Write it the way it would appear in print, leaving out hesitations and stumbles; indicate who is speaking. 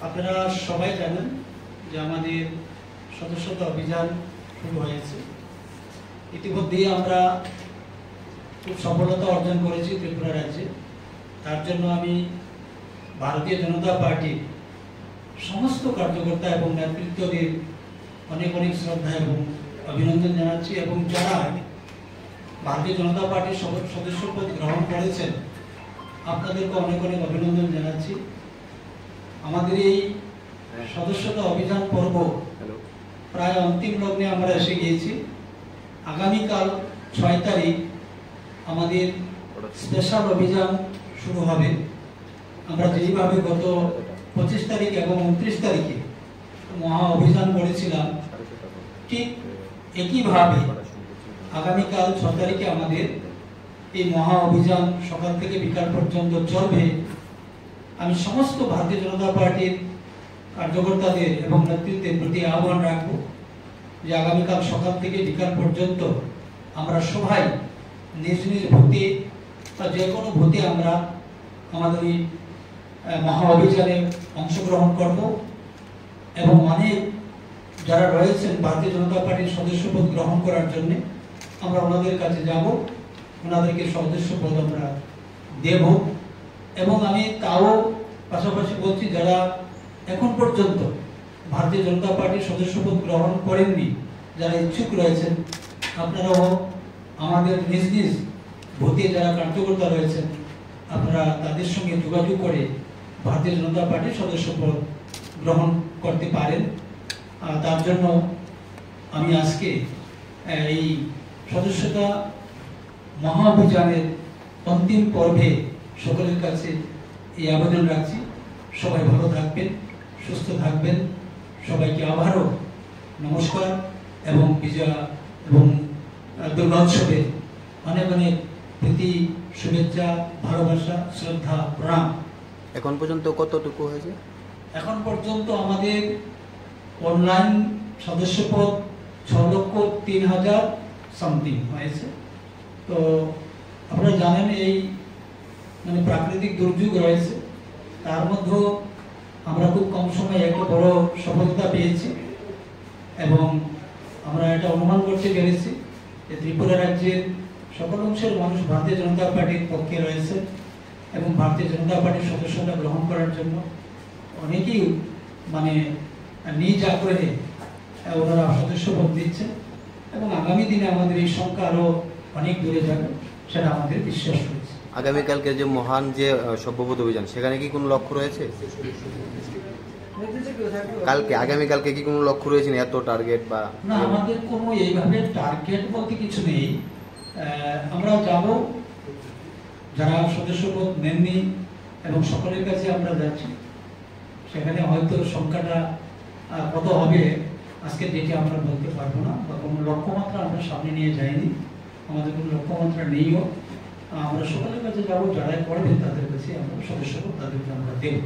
Speaker 1: আপনারা সবাই জানেন যে আমাদের সদস্যতা অভিযান শুরু হয়েছে। ইতিমধ্যেই আমরা খুব সফলতা অর্জন করেছি ত্রিপুরা রাজ্যে। তার জন্য আমি ভারতীয় জনতা পার্টির সমস্ত কার্যকর্তা এবং নেতৃত্বদের অনেক অনেক শ্রদ্ধা এবং অভিনন্দন জানাচ্ছি, এবং যারা ভারতীয় জনতা পার্টির সদস্যপদ গ্রহণ করেছেন আপনাদেরকে অনেক অনেক অভিনন্দন জানাচ্ছি। আমাদের এই সদস্যতা অভিযান পর্ব প্রায় অন্তিম লগ্নে আমরা এসে গিয়েছি। আগামীকাল 6 তারিখ আমাদের স্পেশাল অভিযান শুরু হবে। আমরা যেইভাবে গত 25 তারিখ এবং 29 তারিখে মহা অভিযান করেছিলাম, ঠিক একইভাবে আগামীকাল 6 তারিখে আমাদের এই মহা অভিযান সকাল থেকে বিকাল পর্যন্ত চলবে। আমি সমস্ত ভারতীয় জনতা পার্টির কার্যকর্তাদের এবং নেতৃত্বের প্রতি আহ্বান রাখবো যে আগামীকাল সকাল থেকে বিকাল পর্যন্ত আমরা সবাই নিজ নিজ ভোটে বা যে কোনো ভোটে আমরা আমাদের এই মহা অভিযানে অংশগ্রহণ করব, এবং অনেক যারা রয়েছেন ভারতীয় জনতা পার্টির সদস্যপদ গ্রহণ করার জন্য আমরা ওনাদের কাছে যাব, ওনাদেরকে সদস্যপদ আমরা দেব। এবং আমি তাও পাশাপাশি বলছি, যারা এখন পর্যন্ত ভারতীয় জনতা পার্টির সদস্যপদ গ্রহণ করেননি, যারা ইচ্ছুক রয়েছেন, আপনারাও আমাদের নিজ নিজ ভোটে যারা কার্যকর্তা রয়েছেন আপনারা তাদের সঙ্গে যোগাযোগ করে ভারতীয় জনতা পার্টির সদস্যপদ গ্রহণ করতে পারেন। তার জন্য আমি আজকে এই সদস্যতা মহা অভিযানের অন্তিম পর্বে সকলের কাছে এই আবেদন রাখছি, সবাই ভালো থাকবেন, সুস্থ থাকবেন। সবাইকে আবারও নমস্কার এবং বিজয়া এবং দুর্গোৎসবের অনেক অনেক প্রীতি, শুভেচ্ছা, ভালোবাসা, শ্রদ্ধা, প্রণাম।
Speaker 2: এখন পর্যন্ত কতটুকু হয়েছে?
Speaker 1: এখন পর্যন্ত আমাদের অনলাইন সদস্যপদ 6,03,000 সামথিং হয়েছে। তো আপনারা জানেন এই মানে প্রাকৃতিক দুর্যোগ রয়েছে, তার মধ্যেও আমরা খুব কম সময়ে একটা বড় সফলতা পেয়েছি, এবং আমরা এটা অনুমান করতে পেরেছি যে ত্রিপুরা রাজ্যের সকল অংশের মানুষ ভারতীয় জনতা পার্টির পক্ষে রয়েছে, এবং ভারতীয় জনতা পার্টির সদস্যতা গ্রহণ করার জন্য অনেকেই মানে নিজ আগ্রহে ওনারা সদস্যপদ দিচ্ছেন, এবং আগামী দিনে আমাদের এই সংখ্যা আরো অনেক দূরে যাবে, সেটা আমাদের বিশ্বাস রয়েছে।
Speaker 2: আগামীকালকে যে মহান যে সভ্যপদ অভিযান, সেখানে কি কোনো লক্ষ্য রয়েছে? আগামীকালকে কি কোনো লক্ষ্য রয়েছে এত টার্গেট বা
Speaker 1: না? আমাদের কোনো এইভাবে টার্গেট বলতে কিছু নেই। আমরা যাব, যারা সদস্যপদ নেননি এবং সকলের কাছে আমরা যাচ্ছি, সেখানে হয়তো সংখ্যাটা কত হবে আজকে ডেটে আমরা বলতে পারবো না, বা কোনো লক্ষ্যমাত্রা আমরা সামনে নিয়ে যাইনি, আমাদের কোনো লক্ষ্যমাত্রা নেইও। আমরা সকলের কাছে যাবো, যারা করবেন তাদের কাছে আমরা সদস্যপদ তাদেরকে আমরা দেব।